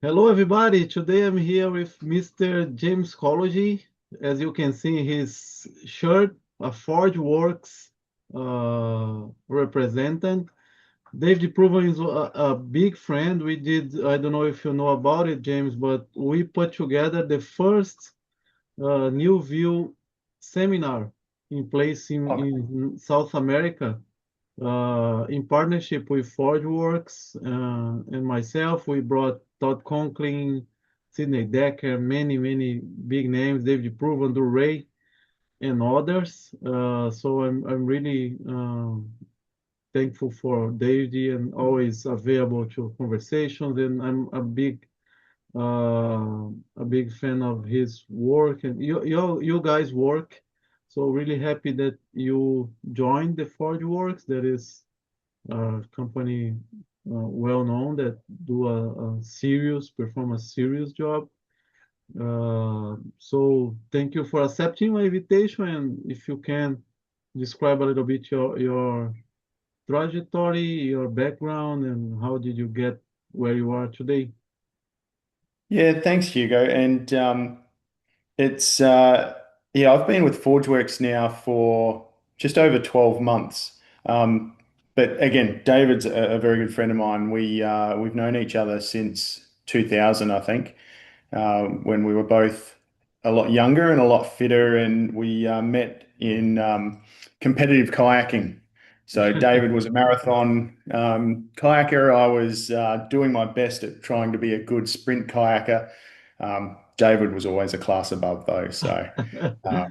Hello, everybody. Today I'm here with Mr. James Kolozsi. As you can see in his shirt, a Forge Works representative. David Proven is a big friend. We did, I don't know if you know about it, James, but we put together the first New View seminar in place in South America in partnership with ForgeWorks and myself. We brought Todd Conklin, Sidney Decker, many big names, David Proven, Drew Ray, and others. So I'm really thankful for David and always available to conversations. And I'm a big fan of his work and you guys work. So really happy that you joined the ForgeWorks. That is company well known that do perform a serious job. So thank you for accepting my invitation, and if you can describe a little bit your trajectory, your background, and how did you get where you are today? Yeah, thanks, Hugo. And it's yeah, I've been with ForgeWorks now for just over 12 months. Um, but again, David's a very good friend of mine. We've known each other since 2000, I think, when we were both a lot younger and a lot fitter, and we met in competitive kayaking. So David was a marathon kayaker. I was doing my best at trying to be a good sprint kayaker. David was always a class above though. So, uh,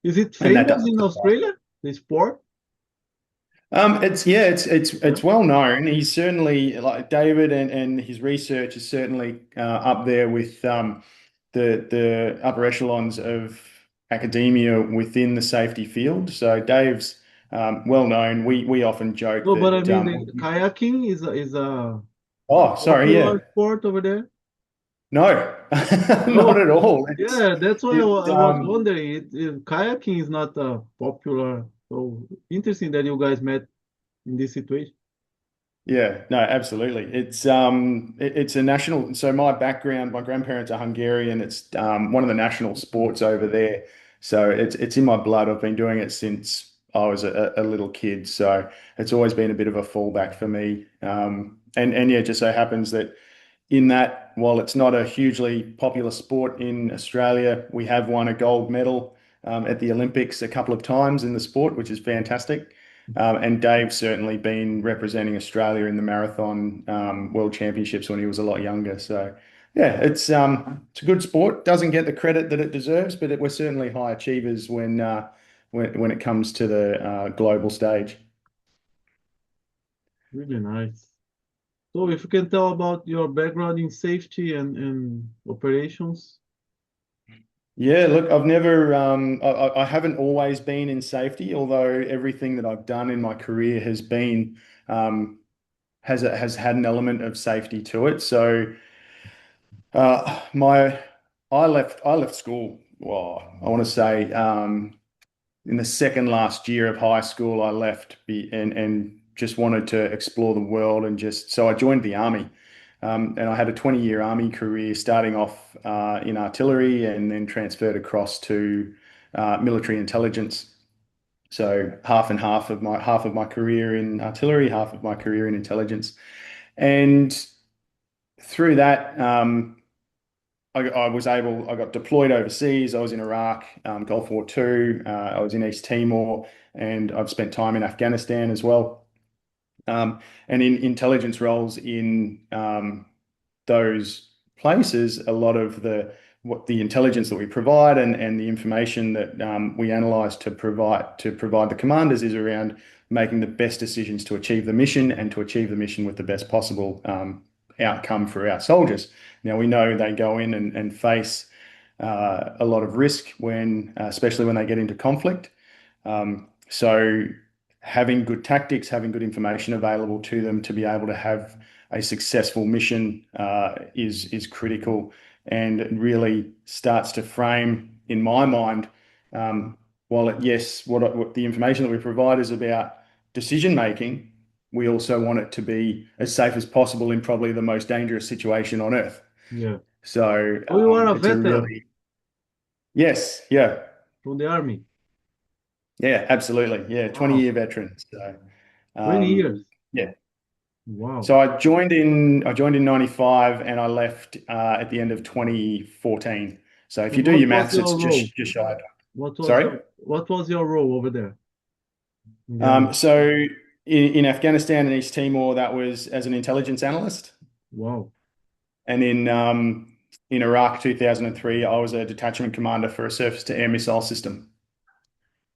Is it and that famous doesn't in surprise Australia, the sport? it's yeah, it's well known. He's certainly like David, and his research is certainly up there with the upper echelons of academia within the safety field. So Dave's well known. We often joke No, but I that mean the kayaking is a oh, sorry, yeah, popular sport over there. no, not No, at all. yeah, that's why It's I was wondering. Kayaking is not popular. So interesting that you guys met in this situation. Yeah, no, absolutely. It's a national. So my background, my grandparents are Hungarian. It's one of the national sports over there. So it's in my blood. I've been doing it since I was a little kid. So it's always been a bit of a fallback for me. And yeah, it just so happens that in that, while it's not a hugely popular sport in Australia, we have won a gold medal at the Olympics a couple of times in the sport, which is fantastic. And Dave's certainly been representing Australia in the marathon world championships when he was a lot younger. So yeah, it's a good sport. Doesn't get the credit that it deserves, but we're certainly high achievers when it comes to the global stage. Really nice. So if you can tell about your background in safety and operations. Yeah, look, I've never, I haven't always been in safety, although everything that I've done in my career has been, has had an element of safety to it. So, uh, my, I left school. Well, I want to say, in the second last year of high school, I left and just wanted to explore the world and just so I joined the army. And I had a 20-year army career starting off in artillery and then transferred across to military intelligence. So half of my career in artillery, half of my career in intelligence. And through that, I got deployed overseas. I was in Iraq, Gulf War II. I was in East Timor, and I've spent time in Afghanistan as well. And in intelligence roles in those places, a lot of the intelligence that we provide and the information that we analyze to provide the commanders is around making the best decisions to achieve the mission and to achieve the mission with the best possible outcome for our soldiers. Now we know they go in and face a lot of risk especially when they get into conflict. So having good tactics, having good information available to them to be able to have a successful mission is critical, and it really starts to frame, in my mind, while yes, what the information that we provide is about decision making, we also want it to be as safe as possible in probably the most dangerous situation on earth. Yeah. So Oh, you are a it's a veteran really, yes, yeah, from the army. yeah, absolutely. Yeah, Wow. 20-year veteran. So 20 years. yeah. Wow. So I joined in 95 and I left at the end of 2014. So if you And do what your was maths, your it's role? just shy of, What was sorry. your role over there in the army? So in Afghanistan and East Timor, that was as an intelligence analyst. Wow. And in Iraq 2003, I was a detachment commander for a surface-to-air missile system.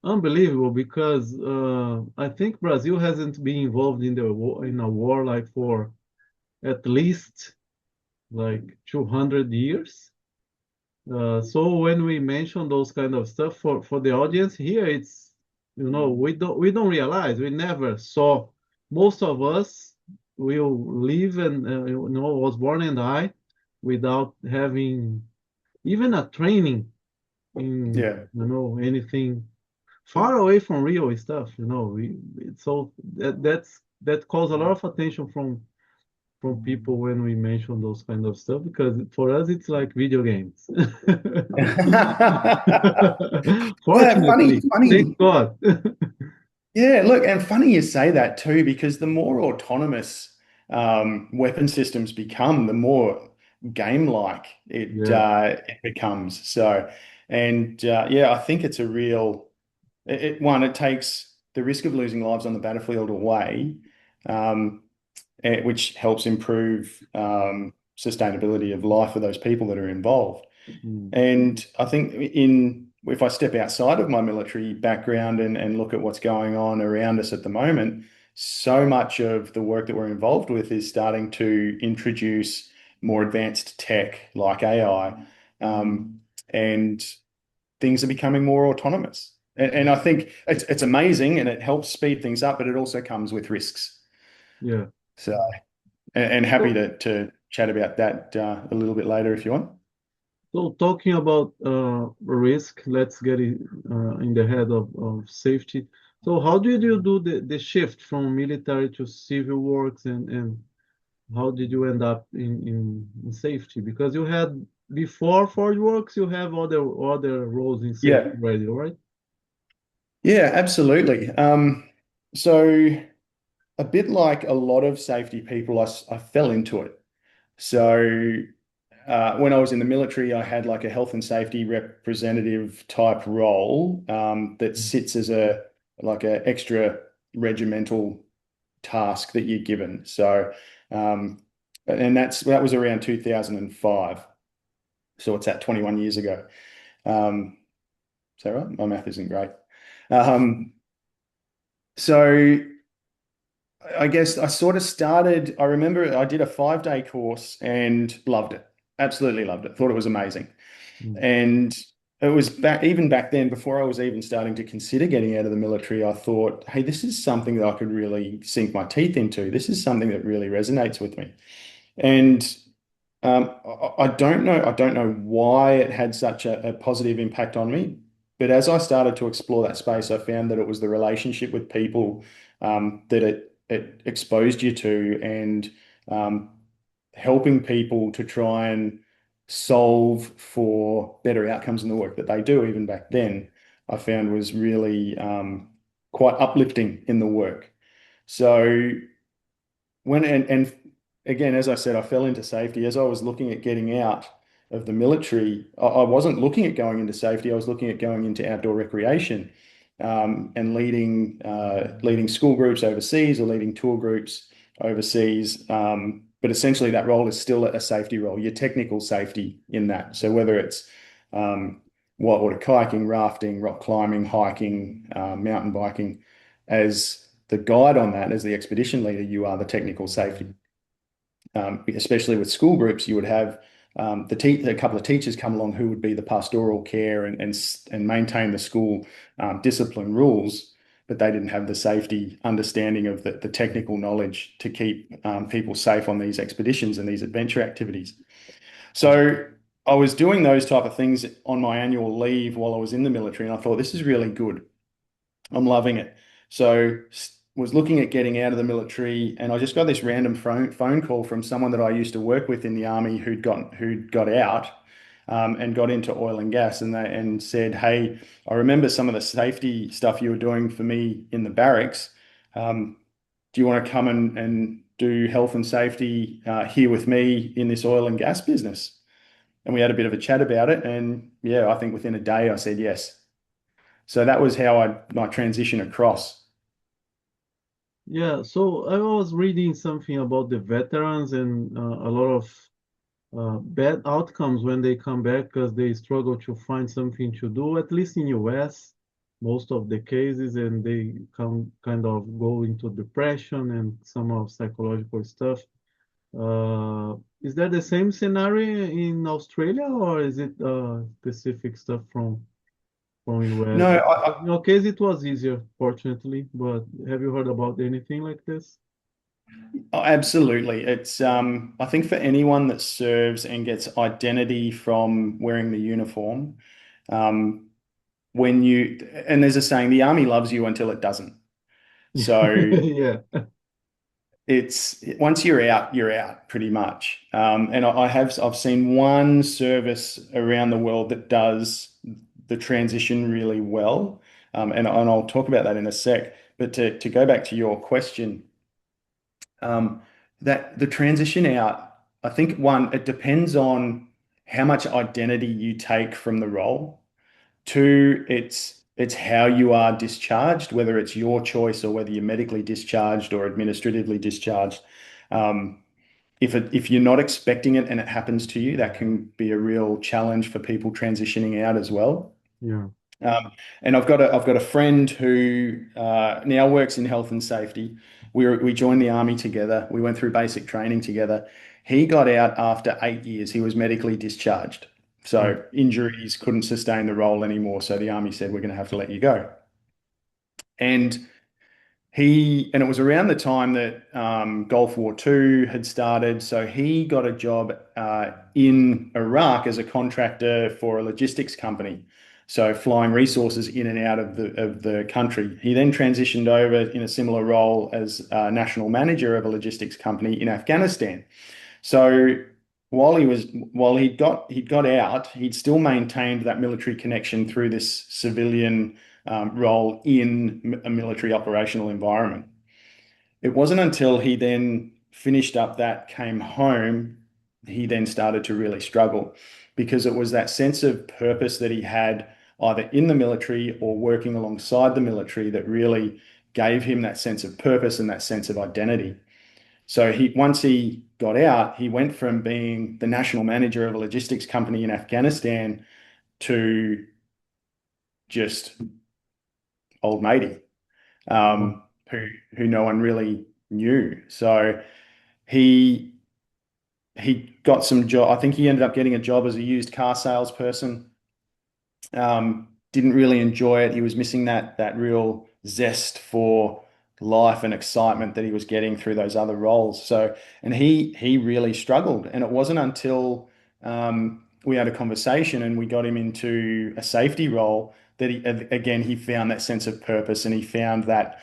Unbelievable because I think Brazil hasn't been involved in the war, in a war like for at least like 200 years. So when we mention those kind of stuff for the audience here, it's we don't realize we never saw. Most of us will live and was born and die without having even a training in Yeah. anything far away from real stuff. So that calls a lot of attention from people when we mention those kind of stuff because for us it's like video games. Yeah, funny, Fortunately, thank funny. God. Yeah, look, and funny you say that too, because the more autonomous weapon systems become, the more game-like Yeah. it becomes. So, and yeah, I think it's a real it takes the risk of losing lives on the battlefield away, um, which helps improve sustainability of life for those people that are involved. Mm. And I think if I step outside of my military background and look at what's going on around us at the moment, so much of the work that we're involved with is starting to introduce more advanced tech like AI, and things are becoming more autonomous. And I think it's amazing and it helps speed things up, but it also comes with risks. Yeah. So, and happy So, to chat about that a little bit later if you want. so talking about risk, let's get it in the head of safety. So how did you do the shift from military to civil works and how did you end up in safety? Because you had before Forge Works, you have other roles in safety Yeah. already, right? Yeah, absolutely. So a bit like a lot of safety people, I fell into it. So when I was in the military, I had like a health and safety representative type role that sits as a like a extra regimental task that you're given. So and that was around 2005. So it's at 21 years ago. Um, is that right? My math isn't great. Um, so I guess I sort of started, I remember I did a 5-day course and loved it. Absolutely loved it. Thought it was amazing. Mm. And it was even back then, before I was even starting to consider getting out of the military, I thought, hey, this is something that I could really sink my teeth into. This is something that really resonates with me. And I don't know why it had such a positive impact on me, but as I started to explore that space, I found that it was the relationship with people that it exposed you to, and um, helping people to try and solve for better outcomes in the work that they do, even back then, I found was really quite uplifting in the work. So and again, as I said, I fell into safety. As I was looking at getting out of the military, I wasn't looking at going into safety. I was looking at going into outdoor recreation, and leading school groups overseas or leading tour groups overseas. But essentially, that role is still a safety role. Your technical safety in that. So whether it's whitewater kayaking, rafting, rock climbing, hiking, mountain biking, as the guide on that, as the expedition leader, you are the technical safety. Especially with school groups, you would have a couple of teachers come along who would be the pastoral care and maintain the school discipline rules, but they didn't have the safety understanding of the technical knowledge to keep people safe on these expeditions and these adventure activities. So I was doing those type of things on my annual leave while I was in the military, and I thought this is really good. I'm loving it. So was looking at getting out of the military, and I just got this random phone call from someone that I used to work with in the army who'd got out and got into oil and gas, and they and said, "Hey, I remember some of the safety stuff you were doing for me in the barracks. Um, do you want to come and do health and safety here with me in this oil and gas business?" And we had a bit of a chat about it, and yeah, I think within a day I said yes. So that was how my transition across. Yeah, so I was reading something about the veterans and a lot of bad outcomes when they come back because they struggle to find something to do, at least in US, most of the cases, and they come kind of go into depression and some of psychological stuff. Is that the same scenario in Australia, or is it specific stuff from US? No, Because in your case, it was easier, fortunately, but have you heard about anything like this? absolutely. It's I think for anyone that serves and gets identity from wearing the uniform, um, when you and there's a saying, the army loves you until it doesn't. So Yeah, it's once you're out pretty much. And I've seen one service around the world that does the transition really well. And I'll talk about that in a sec. But to go back to your question, um, that the transition out, I think one, it depends on how much identity you take from the role. Two, it's how you are discharged, whether it's your choice or whether you're medically discharged or administratively discharged. Um, if you're not expecting it and it happens to you, that can be a real challenge for people transitioning out as well. yeah. Um, and I've got a friend who now works in health and safety. We joined the army together. We went through basic training together. He got out after 8 years. He was medically discharged. Oh, So injuries couldn't sustain the role anymore. So the army said, we're going to have to let you go. And and it was around the time that Gulf War II had started. So he got a job in Iraq as a contractor for a logistics company. So flying resources in and out of the country. He then transitioned over in a similar role as national manager of a logistics company in Afghanistan. So while he'd got out, he'd still maintained that military connection through this civilian role in a military operational environment. It wasn't until he then finished up that, came home, he then started to really struggle because it was that sense of purpose that he had either in the military or working alongside the military that really gave him that sense of purpose and that sense of identity. So once he got out, he went from being the national manager of a logistics company in Afghanistan to just old matey, wow. um, who who no one really knew. So he he got some job. I think he ended up getting a job as a used car salesperson. Didn't really enjoy it. He was missing that real zest for life and excitement that he was getting through those other roles. So, and he really struggled. And it wasn't until we had a conversation and we got him into a safety role that he found that sense of purpose and he found that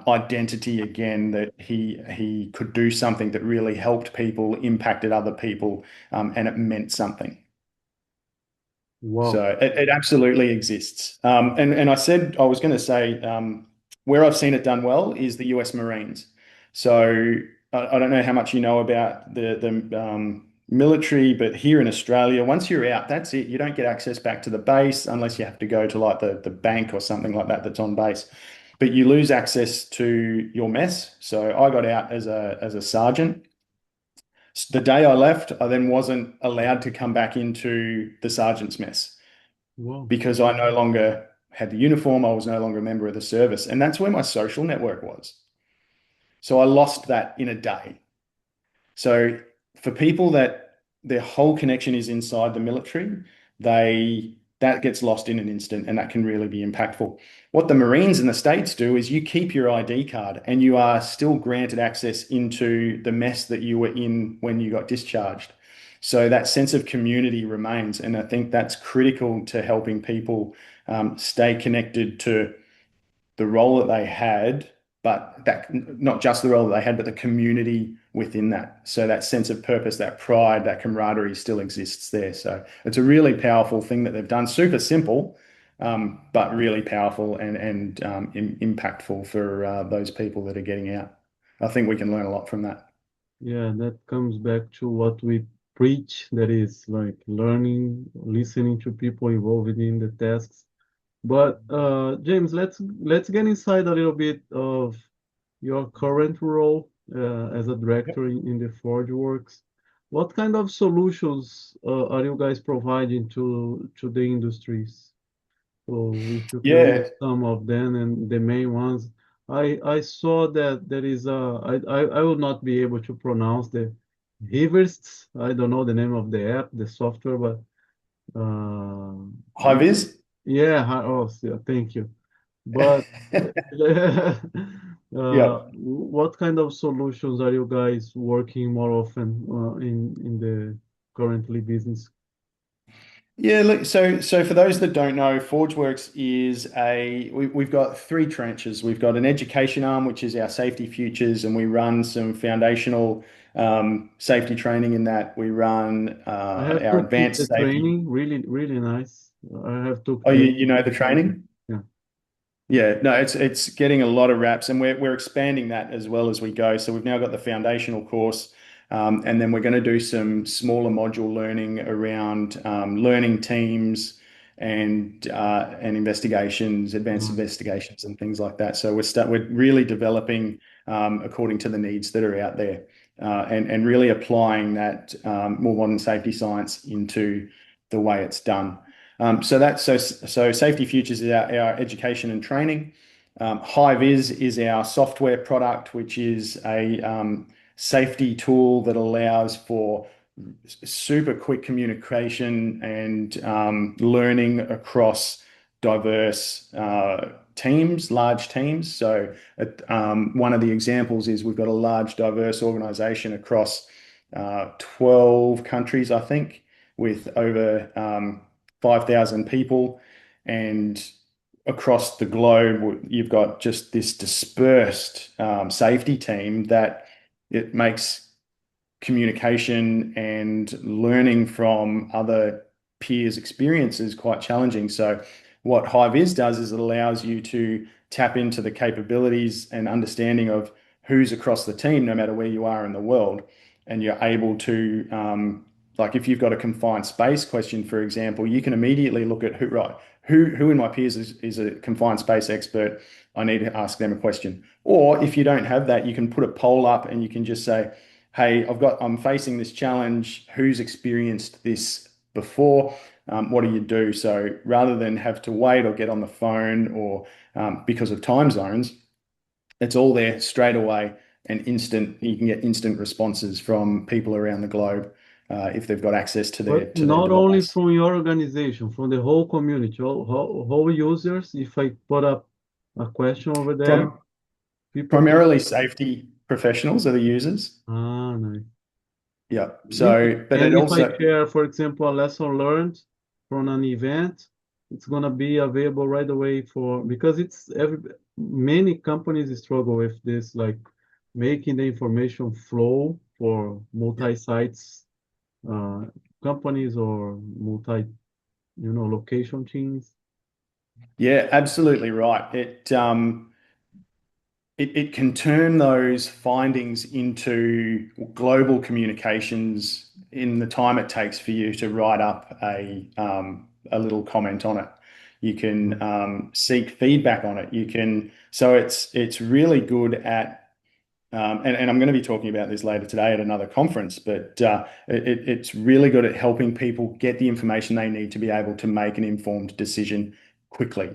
identity again, that he could do something that really helped people, impacted other people, and it meant something. Wow. So it absolutely exists. And I said I was going to say where I've seen it done well is the US Marines. So I don't know how much you know about the military, but here in Australia, once you're out, that's it. You don't get access back to the base unless you have to go to like the bank or something like that that's on base. But you lose access to your mess. So I got out as a sergeant. The day I left, I then wasn't allowed to come back into the sergeant's mess Wow. because I no longer had the uniform. I was no longer a member of the service. And that's where my social network was. So I lost that in a day. So for people that their whole connection is inside the military, that gets lost in an instant and that can really be impactful. What the Marines in the States do is you keep your ID card and you are still granted access into the mess that you were in when you got discharged. So that sense of community remains. And I think that's critical to helping people stay connected to the role that they had but that not just the role that they had, but the community within that. So that sense of purpose, that pride, that camaraderie still exists there. So it's a really powerful thing that they've done. Super simple, but really powerful and impactful for those people that are getting out. I think we can learn a lot from that. Yeah, that comes back to what we preach, that is like learning, listening to people involved in the tasks. But James, let's get inside a little bit of your current role as a director in the Forge Works. What kind of solutions are you guys providing to the industries? So if you can Yeah, list some of them and the main ones. I saw that there is I will not be able to pronounce the Hiverst. I don't know the name of the app, the software, but uh, high vis. yeah, oh, yeah, thank you. But Yeah. what kind of solutions are you guys working more often in the currently business? Yeah, look, so for those that don't know, ForgeWorks is we've got three tranches. We've got an education arm, which is our safety futures, and we run some foundational safety training in that. We run I have our took the advanced safety. training, really nice. I have took Oh, the you know the training? yeah. Yeah, no, it's getting a lot of reps, and we're expanding that as well as we go. So we've now got the foundational course, and then we're going to do some smaller module learning around learning teams and investigations, advanced Uh, investigations, and things like that. So we're really developing according to the needs that are out there, and really applying that more modern safety science into the way it's done. So Safety Futures is our education and training. High-Vis is our software product, which is a safety tool that allows for super quick communication and learning across diverse teams, large teams. So one of the examples is we've got a large, diverse organization across 12 countries, I think, with over 5,000 people. And across the globe, you've got just this dispersed safety team that it makes communication and learning from other peers' experiences quite challenging. So, what HiViz does is it allows you to tap into the capabilities and understanding of who's across the team, no matter where you are in the world. And you're able to, like, if you've got a confined space question, for example, you can immediately look at who in my peers is a confined space expert. I need to ask them a question. Or if you don't have that, you can put a poll up and you can just say, hey, I'm facing this challenge. Who's experienced this before? What do you do? So rather than have to wait or get on the phone or because of time zones, it's all there straight away and instant. You can get instant responses from people around the globe if they've got access to But their not only device. from your organization, from the whole community, whole users. If I put up a question over there, From people can. primarily safety professionals are the users. Ah, nice. Yeah. Really? So, but And it if I also, share, for example, a lesson learned from an event, it's gonna be available right away for because it's many companies struggle with this, like making the information flow for yeah, multi-sites uh, companies or location teams. yeah, absolutely right. It can turn those findings into global communications in the time it takes for you to write up a little comment on it. You can seek feedback on it. So it's really good at, and I'm going to be talking about this later today at another conference, but it's really good at helping people get the information they need to be able to make an informed decision quickly.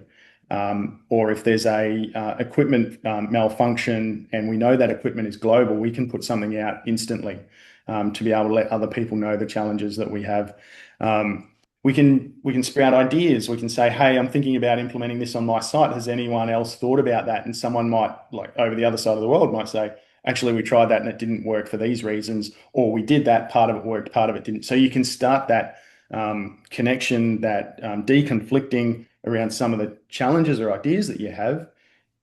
Or if there's a equipment malfunction and we know that equipment is global, we can put something out instantly to be able to let other people know the challenges that we have. Um, we can sprout ideas. We can say, "Hey, I'm thinking about implementing this on my site. Has anyone else thought about that?" And someone might, like over the other side of the world, might say, "Actually, we tried that and it didn't work for these reasons," or "We did that, part of it worked, part of it didn't." So you can start that connection, that deconflicting around some of the challenges or ideas that you have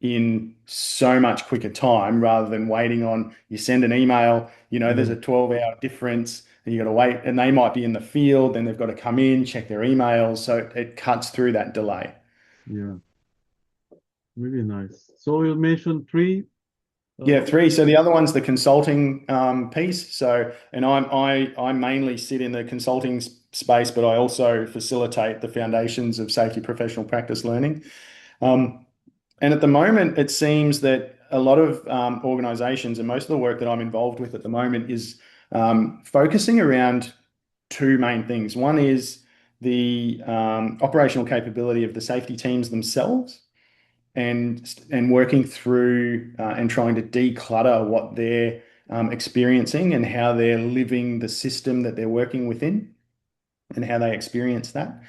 in so much quicker time rather than waiting on you send an email, there's Yeah, a 12-hour difference and you got to wait and they might be in the field and they've got to come in, check their emails. So it cuts through that delay. yeah, really nice. So you mentioned three. Yeah, Uh, three. So the other one's the consulting piece. So, and I mainly sit in the consulting space, but I also facilitate the foundations of safety professional practice learning. Um, and at the moment, it seems that a lot of organizations and most of the work that I'm involved with at the moment is focusing around two main things. One is the operational capability of the safety teams themselves and working through and trying to declutter what they're experiencing and how they're living the system that they're working within and how they experience that.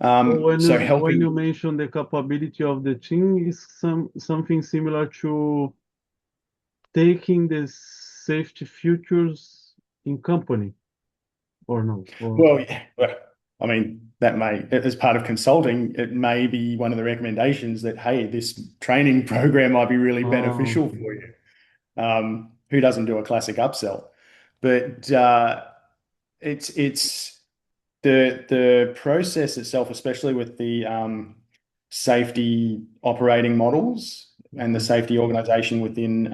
so So when you helping. mention the capability of the team is something similar to taking the safety futures in company or no? Or Well, yeah, well, I mean, that may, as part of consulting, it may be one of the recommendations that, hey, this training program might be really beneficial okay. for you. Who doesn't do a classic upsell? But it's the process itself, especially with the safety operating models and the Okay. safety organization within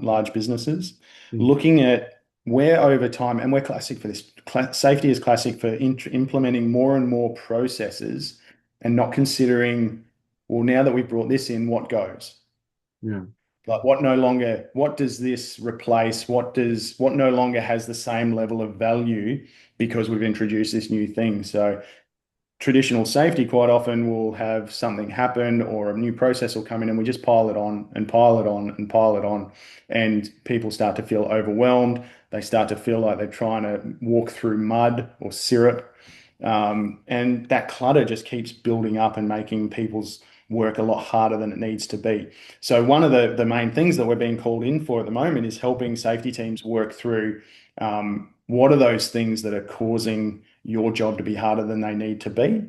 large businesses, Sim. looking at where over time, and we're classic for this, safety is classic for implementing more and more processes and not considering, well, now that we've brought this in, what goes? Yeah. Like what does this replace? What no longer has the same level of value because we've introduced this new thing? So traditional safety quite often will have something happen or a new process will come in and we just pile it on and pile it on and pile it on. And people start to feel overwhelmed. They start to feel like they're trying to walk through mud or syrup. And that clutter just keeps building up and making people's work a lot harder than it needs to be. So one of the main things that we're being called in for at the moment is helping safety teams work through what are those things that are causing your job to be harder than they need to be.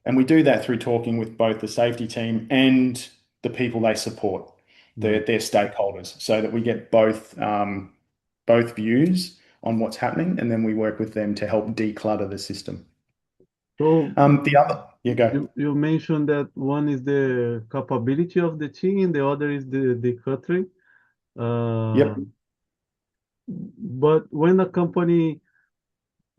And we do that through talking with both the safety team and the people they support, Nice. their stakeholders, so that we get both views on what's happening, and then we work with them to help declutter the system. So The other, you go. you mentioned that one is the capability of the team, the other is the country. Uh, Yep. but when a company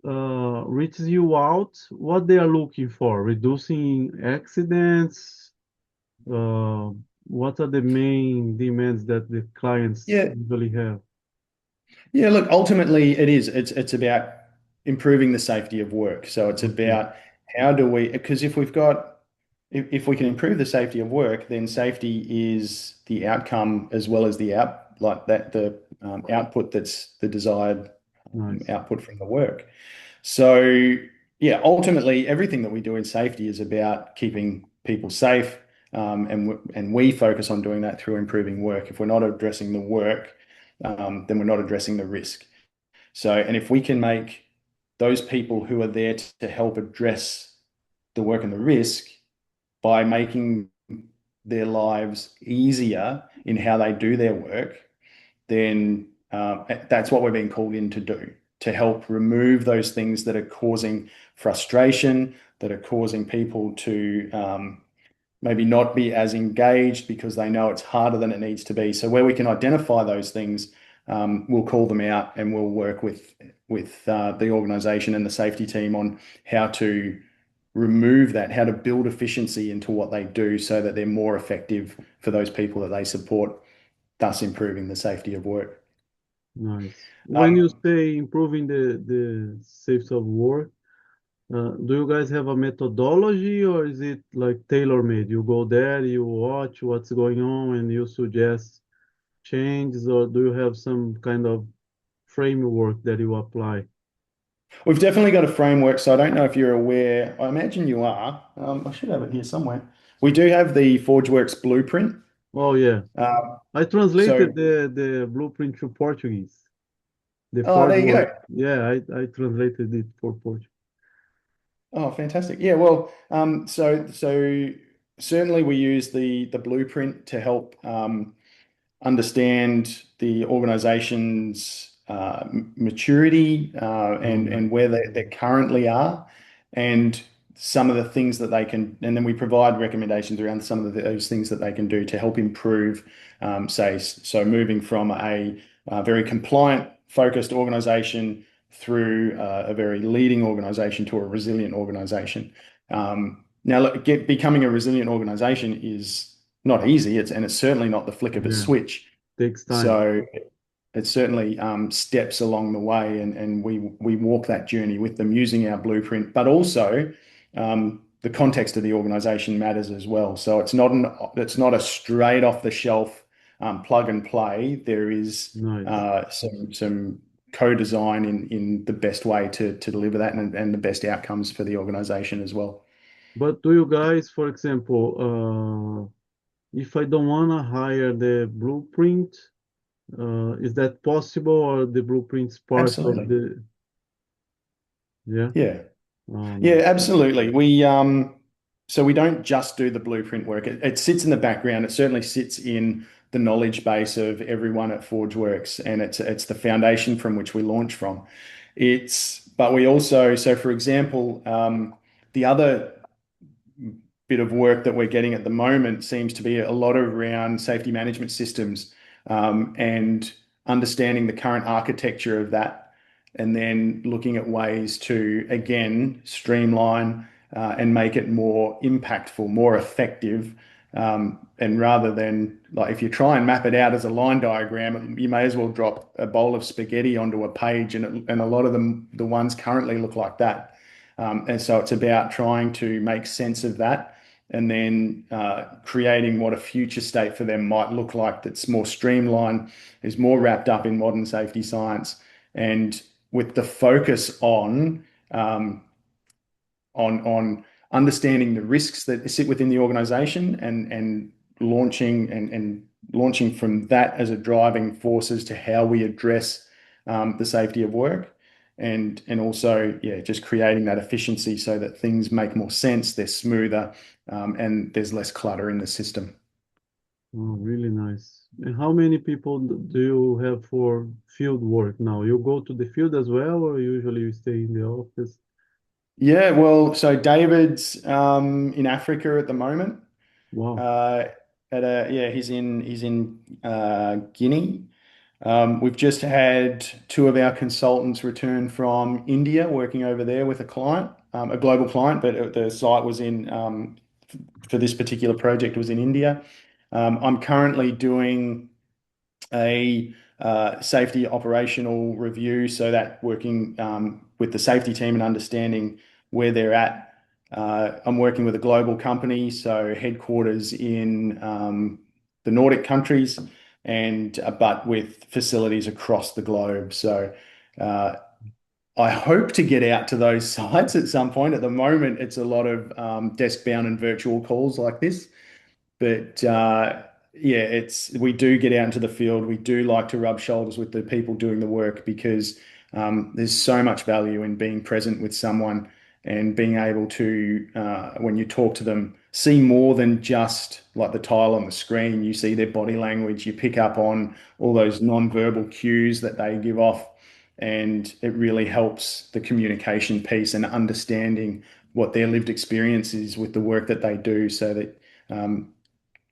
reaches you out, what they are looking for? Reducing accidents? Uh, what are the main demands that the clients Yeah. usually have? Yeah, look, ultimately it is. It's about improving the safety of work. So it's Okay, about how do we, because if we can improve the safety of work, then safety is the outcome as well as the output that's the desired nice. output from the work. So yeah, ultimately everything that we do in safety is about keeping people safe, and we focus on doing that through improving work. If we're not addressing the work, then we're not addressing the risk. So, and if we can make those people who are there to help address the work and the risk by making their lives easier in how they do their work, then that's what we're being called in to do, to help remove those things that are causing frustration, that are causing people to maybe not be as engaged because they know it's harder than it needs to be. So where we can identify those things, we'll call them out and we'll work with the organisation and the safety team on how to remove that, how to build efficiency into what they do so that they're more effective for those people that they support, thus improving the safety of work. Nice. When you Um, say improving the safety of work, do you guys have a methodology or is it like tailor-made? You go there, you watch what's going on, and you suggest changes, or do you have some kind of framework that you apply? we've definitely got a framework, so I don't know if you're aware. I imagine you are. I should have it here somewhere. We do have the ForgeWorks blueprint. Oh yeah, Um, I so, translated the blueprint to Portuguese. The oh, Ford there you work. go. Yeah, I translated it for Portuguese. Oh, fantastic. Yeah, well, so certainly we use the blueprint to help understand the organization's maturity and Um, where they currently are, and some of the things that they can, and then we provide recommendations around some of those things that they can do to help improve, so moving from a very compliant focused organization through a very leading organization to a resilient organization. Now, look, becoming a resilient organization is not easy. And it's certainly not the flick of a yeah, switch. takes time. So it certainly steps along the way, and we walk that journey with them using our blueprint, but also the context of the organization matters as well. So it's not a straight off the shelf plug and play. There is Nice. some co-design in the best way to deliver that and the best outcomes for the organization as well. But do you guys, for example, if I don't want to hire the blueprint, is that possible, or the blueprint's part of Absolutely. the, yeah? Yeah. Oh, Yeah, nice. absolutely. So we don't just do the blueprint work. It sits in the background. It certainly sits in the knowledge base of everyone at ForgeWorks, and it's the foundation from which we launch from. But we also, so for example, the other bit of work that we're getting at the moment seems to be a lot around safety management systems, and understanding the current architecture of that, and then looking at ways to, again, streamline and make it more impactful, more effective. And rather than, like, if you try and map it out as a line diagram, you may as well drop a bowl of spaghetti onto a page, and a lot of them, the ones currently look like that. And so it's about trying to make sense of that, and then creating what a future state for them might look like that's more streamlined, is more wrapped up in modern safety science, and with the focus on understanding the risks that sit within the organization, and launching from that as a driving force as to how we address the safety of work, and also, yeah, just creating that efficiency so that things make more sense, they're smoother, and there's less clutter in the system. Oh, really nice. And how many people do you have for field work now? You go to the field as well, or usually you stay in the office? Yeah, well, so David's in Africa at the moment. Wow. Uh, yeah, he's in Guinea. We've just had two of our consultants return from India, working over there with a client, a global client, but the site was for this particular project was in India. I'm currently doing a safety operational review, so that working with the safety team and understanding where they're at. I'm working with a global company, so headquarters in the Nordic countries, and but with facilities across the globe. So uh, I hope to get out to those sites at some point. At the moment, it's a lot of desk-bound and virtual calls like this. But yeah, we do get out into the field. We do like to rub shoulders with the people doing the work, because there's so much value in being present with someone and being able to, when you talk to them, see more than just like the tile on the screen. You see their body language. You pick up on all those non-verbal cues that they give off, and it really helps the communication piece and understanding what their lived experience is with the work that they do, so that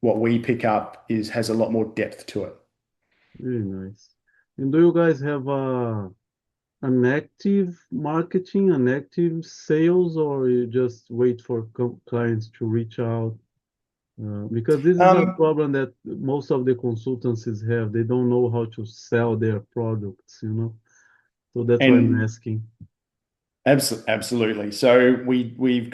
what we pick up is has a lot more depth to it. Really nice. And do you guys have an active marketing, an active sales, or you just wait for clients to reach out? Because this is a Um, problem that most of the consultancies have. They don't know how to sell their products, you know? So that's why I'm and asking. absolutely. So we've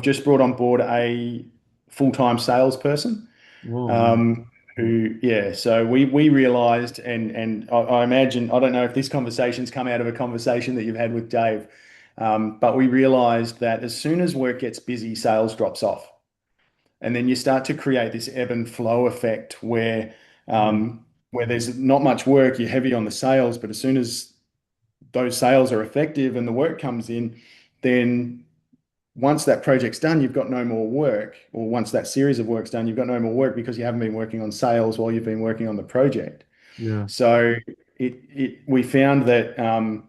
just brought on board a full-time salesperson. Oh, nice. Um, yeah. So we realized, and I imagine, I don't know if this conversation's come out of a conversation that you've had with Dave, but we realized that as soon as work gets busy, sales drops off. And then you start to create this ebb and flow effect where there's not much work, you're heavy on the sales, but as soon as those sales are effective and the work comes in, then once that project's done, you've got no more work, or once that series of work's done, you've got no more work because you haven't been working on sales while you've been working on the project. Yeah, So we found that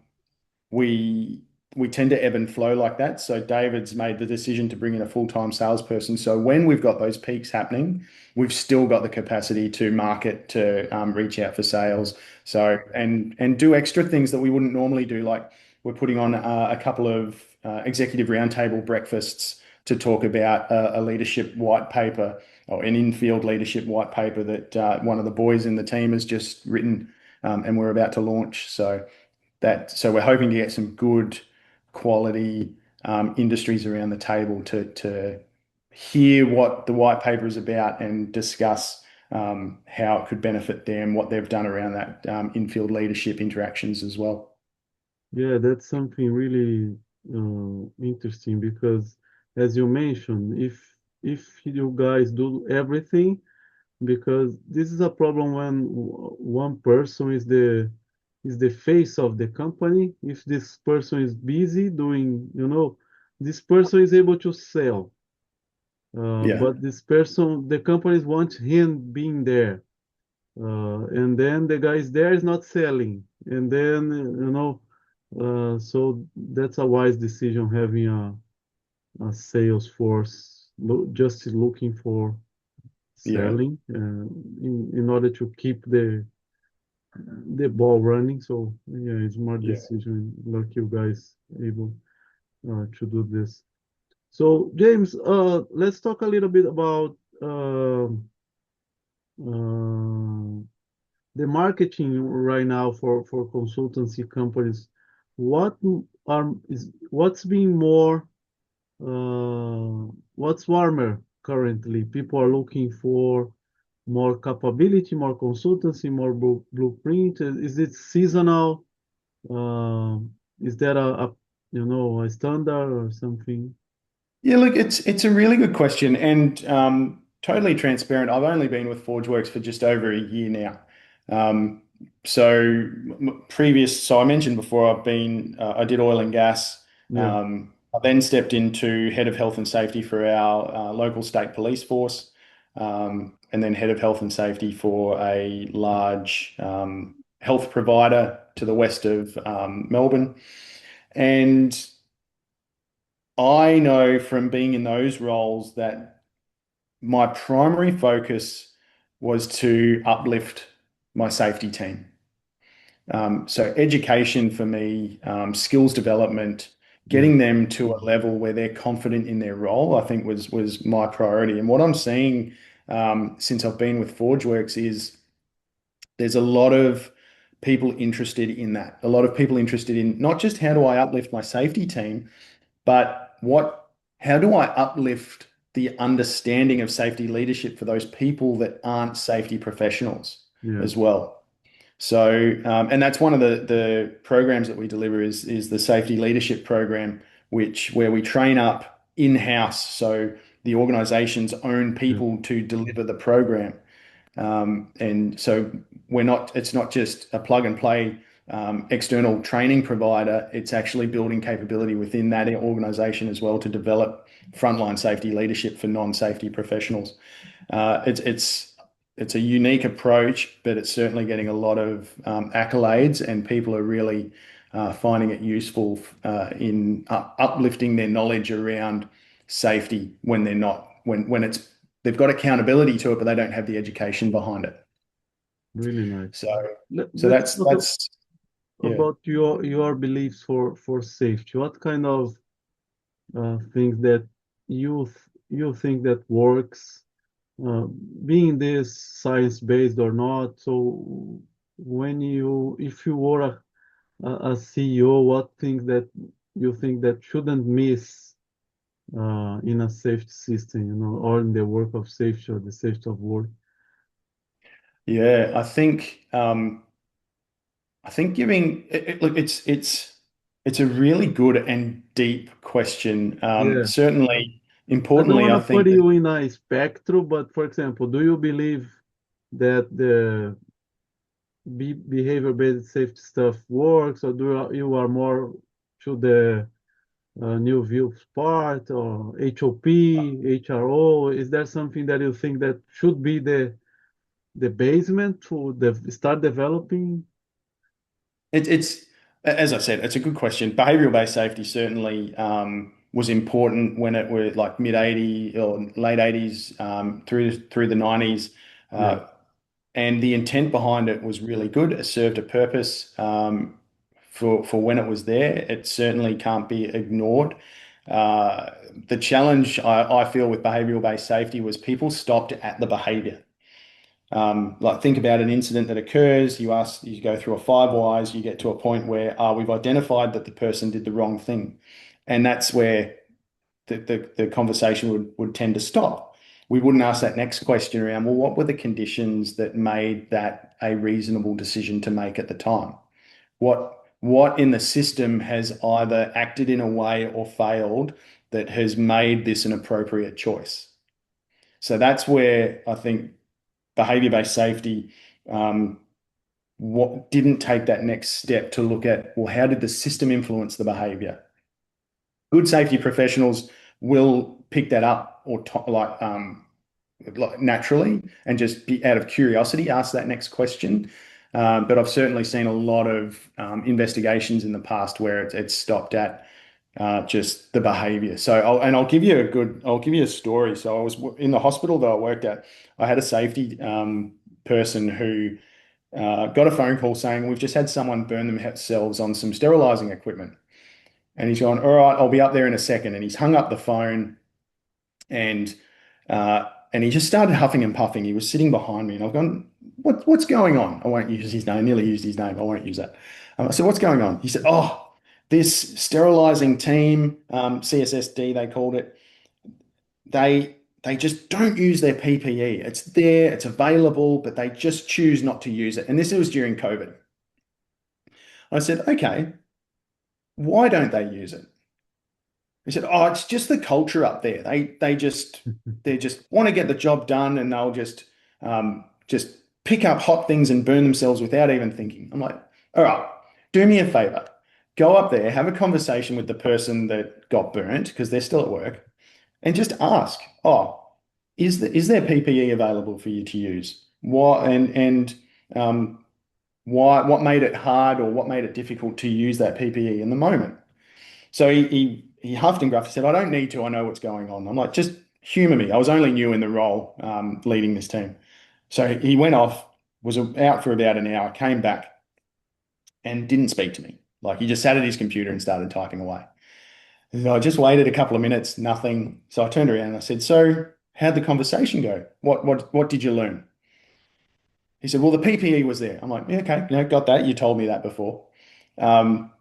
we we tend to ebb and flow like that. So David's made the decision to bring in a full-time salesperson. So when we've got those peaks happening, we've still got the capacity to market, to reach out for sales. So and do extra things that we wouldn't normally do. Like we're putting on a couple of executive roundtable breakfasts to talk about a leadership white paper or an in-field leadership white paper that one of the boys in the team has just written, and we're about to launch. So we're hoping to get some good quality industries around the table to hear what the white paper is about and discuss how it could benefit them, what they've done around that in-field leadership interactions as well. yeah, that's something really interesting because, as you mentioned, if you guys do everything, because this is a problem when one person is the face of the company. If this person is busy doing, this person is able to sell, Yeah, but this person, the companies want him being there, and then the guy is there is not selling, and then so that's a wise decision having a sales force just looking for yeah, selling in order to keep the ball running. So yeah, it's more yeah. decision like you guys able to do this. So James, let's talk a little bit about uh, the marketing right now for consultancy companies. What what's being more what's warmer currently? People are looking for more capability, more consultancy, more blueprint. Is it seasonal? Is there a standard or something? Yeah, look, it's a really good question and totally transparent. I've only been with ForgeWorks for just over a year now. Um, so I mentioned before I did oil and gas. Yeah, I then stepped into head of health and safety for our local state police force, and then head of health and safety for a large health provider to the west of Melbourne. And I know from being in those roles that my primary focus was to uplift my safety team. So education for me, skills development, yeah, getting them to a level where they're confident in their role, I think was my priority. And what I'm seeing since I've been with ForgeWorks is there's a lot of people interested in that. A lot of people interested in not just how do I uplift my safety team, but how do I uplift the understanding of safety leadership for those people that aren't safety professionals yeah, as well? So, and that's one of the programs that we deliver is the safety leadership program, where we train up in-house, so the organization's own yeah. people to deliver the program. And so it's not just a plug and play external training provider. It's actually building capability within that organization as well to develop frontline safety leadership for non-safety professionals. It's a unique approach, but it's certainly getting a lot of accolades, and people are really finding it useful in uplifting their knowledge around safety when they're not when it's they've got accountability to it, but they don't have the education behind it. Really nice. So so Let's that's talk that's yeah. about your beliefs for safety. What kind of things that you think that works, uh, being this science based or not? So if you were a CEO, what things that you think that shouldn't miss in a safety system, or in the work of safety or the safety of work? Yeah, I think look, it's a really good and deep question. Yeah. Certainly, I don't importantly, want I to put think that you in a spectrum, but for example, do you believe that the behavior-based safety stuff works, or do you are more to the new view part or HOP, HRO? Is there something that you think that should be the basement to start developing? It's as I said, it's a good question. Behavioral-based safety certainly was important when it was like mid 80 or late 80s through the 90s. Yeah. Uh, and the intent behind it was really good. It served a purpose for when it was there. It certainly can't be ignored. Uh, the challenge I feel with behavioral-based safety was people stopped at the behavior. Like think about an incident that occurs, you go through a five whys, you get to a point where we've identified that the person did the wrong thing. And that's where the conversation would tend to stop. We wouldn't ask that next question around, well, what were the conditions that made that a reasonable decision to make at the time? What in the system has either acted in a way or failed that has made this an appropriate choice? So that's where I think behavior-based safety what didn't take that next step to look at, well, how did the system influence the behavior? Good safety professionals will pick that up or like naturally and just be out of curiosity ask that next question. But I've certainly seen a lot of investigations in the past where it's stopped at just the behavior. So I'll give you a story. So I was in the hospital that I worked at. I had a safety person who got a phone call saying, we've just had someone burn themselves on some sterilizing equipment. And he's gone, all right, I'll be up there in a second. And he's hung up the phone and and he just started huffing and puffing. He was sitting behind me and I've gone, what's going on? I won't use his name. I nearly used his name. I won't use that. I said, what's going on? He said, oh, this sterilizing team, CSSD, they called it, they just don't use their PPE. It's there, it's available, but they just choose not to use it. And this was during COVID. I said, okay, why don't they use it? He said, "Oh, it's just the culture up there. They just want to get the job done, and they'll just pick up hot things and burn themselves without even thinking." I'm like, "All right, do me a favor. Go up there, have a conversation with the person that got burnt because they're still at work, and just ask, oh, is there PPE available for you to use? Um, what made it hard or what made it difficult to use that PPE in the moment?" So he huffed and gruffed. He said, "I don't need to. I know what's going on." I'm like, "Just humor me." I was only new in the role, leading this team. So he went off, was out for about an hour, came back and didn't speak to me. Like he just sat at his computer and started typing away. So I just waited a couple of minutes, nothing. So I turned around and I said, "So how'd the conversation go? What did you learn?" He said, "Well, the PPE was there." I'm like, "Yeah, okay, got that. You told me that before." Um,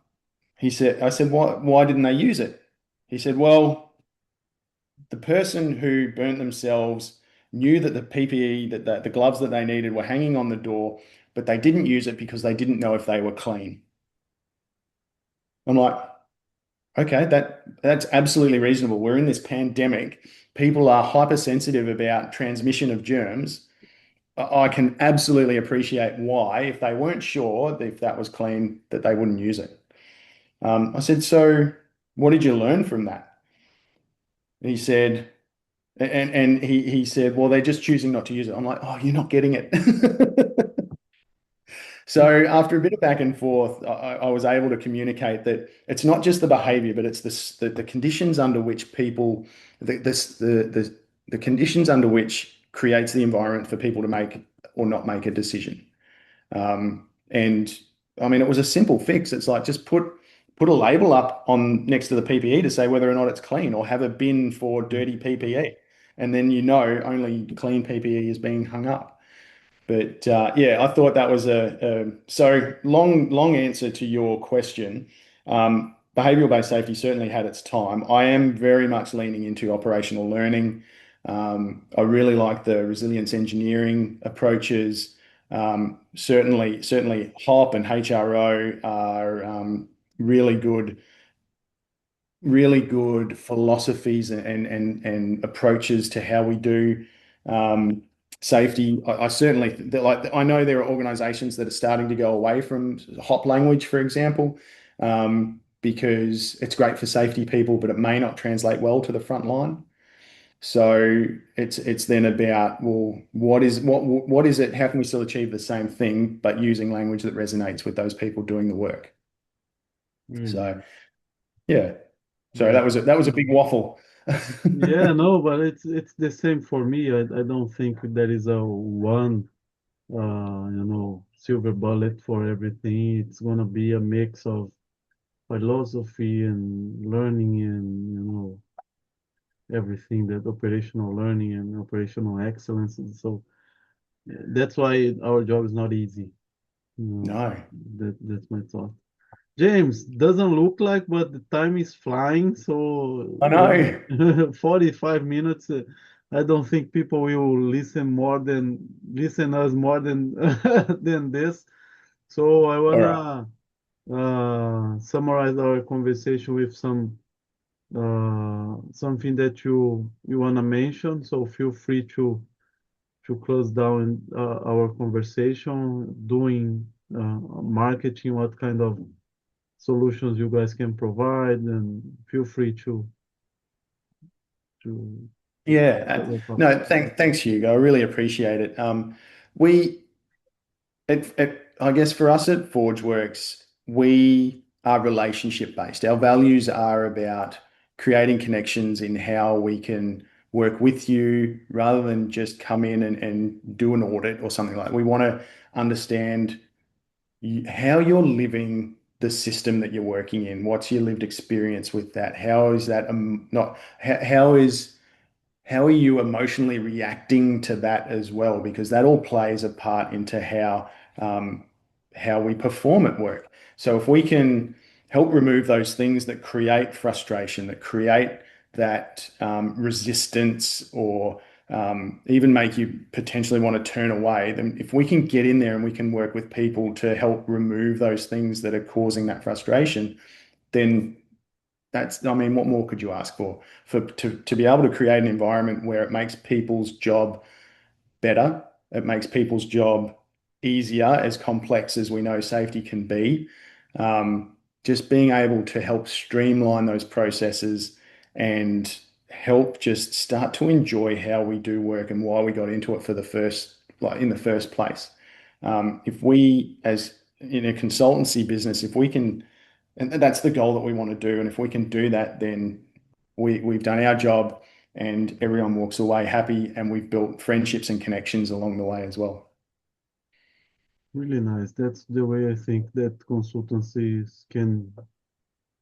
I said, why didn't they use it?" He said, "Well, the person who burnt themselves knew that the PPE, that the gloves that they needed were hanging on the door, but they didn't use it because they didn't know if they were clean." I'm like, okay, that's absolutely reasonable. We're in this pandemic. People are hypersensitive about transmission of germs. I can absolutely appreciate why, if they weren't sure if that was clean, that they wouldn't use it. I said, "So what did you learn from that?" He said, he said, "Well, they're just choosing not to use it." I'm like, "Oh, you're not getting it." So after a bit of back and forth, I was able to communicate that it's not just the behavior, but it's the conditions under which people, the, this, the conditions under which creates the environment for people to make or not make a decision. And I mean, it was a simple fix. It's like just put a label up on next to the PPE to say whether or not it's clean, or have a bin for dirty PPE, and then you know only clean PPE is being hung up. But yeah, I thought that was a so long answer to your question. Behavioral-based safety certainly had its time. I am very much leaning into operational learning. I really like the resilience engineering approaches. Certainly HOP and HRO are really good philosophies and approaches to how we do um, safety. I certainly like. I know there are organisations that are starting to go away from HOP language, for example. because it's great for safety people, but it may not translate well to the front line. So it's then about, well, what is it? How can we still achieve the same thing, but using language that resonates with those people doing the work? Really So nice. yeah. So Yeah. that was a big waffle. Yeah, no, but it's the same for me. I don't think there is a one silver bullet for everything. It's gonna be a mix of philosophy and learning and everything that operational learning and operational excellence. And so that's why our job is not easy. You know, No, that's my thought. James, doesn't look like, but the time is flying. So I know. 45 minutes. I don't think people will listen us more than than this. So I All right. wanna summarize our conversation with something that you wanna mention. So feel free to close down our conversation, doing marketing, what kind of solutions you guys can provide, and feel free to Yeah. wrap up. No, thanks, Hugo. I really appreciate it. We I guess for us at ForgeWorks, we are relationship based. Our values are about creating connections in how we can work with you rather than just come in and do an audit or something like that. We want to understand how you're living the system that you're working in. What's your lived experience with that? How is that not how are you emotionally reacting to that as well? Because that all plays a part into um, how we perform at work. So if we can help remove those things that create frustration, that create that resistance, or even make you potentially want to turn away, then if we can get in there and we can work with people to help remove those things that are causing that frustration, then I mean, what more could you ask for? To be able to create an environment where it makes people's job better, it makes people's job easier, as complex as we know safety can be. Um, just being able to help streamline those processes and help just start to enjoy how we do work and why we got into it like in the first place. If we, as in a consultancy business, if we can, and that's the goal that we want to do, and if we can do that, then we've done our job and everyone walks away happy and we've built friendships and connections along the way as well. Really nice. That's the way I think that consultancies can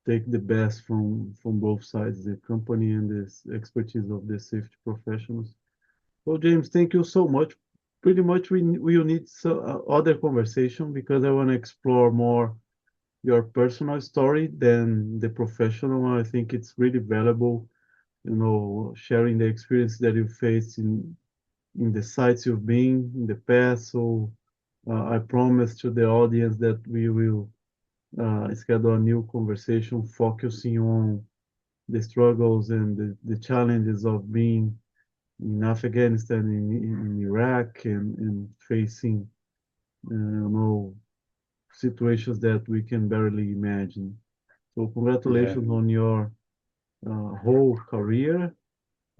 take the best from both sides, the company and the expertise of the safety professionals. Well, James, thank you so much. Pretty much we will need other conversation because I want to explore more your personal story than the professional one. I think it's really valuable, sharing the experience that you faced in the sites you've been in the past. So I promise to the audience that we will schedule a new conversation focusing on the struggles and the challenges of being in Afghanistan, in Iraq, and facing, situations that we can barely imagine. So Yeah. congratulations on your whole career,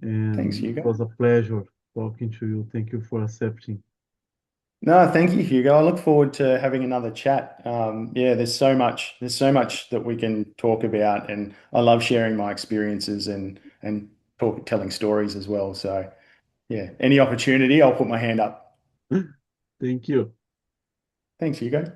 Thanks, and it Hugo. was a pleasure talking to you. Thank you for accepting. No, thank you, Hugo. I look forward to having another chat. Yeah, there's so much that we can talk about, and I love sharing my experiences and telling stories as well. So, yeah, any opportunity, I'll put my hand up. Thank you. Thanks, Hugo.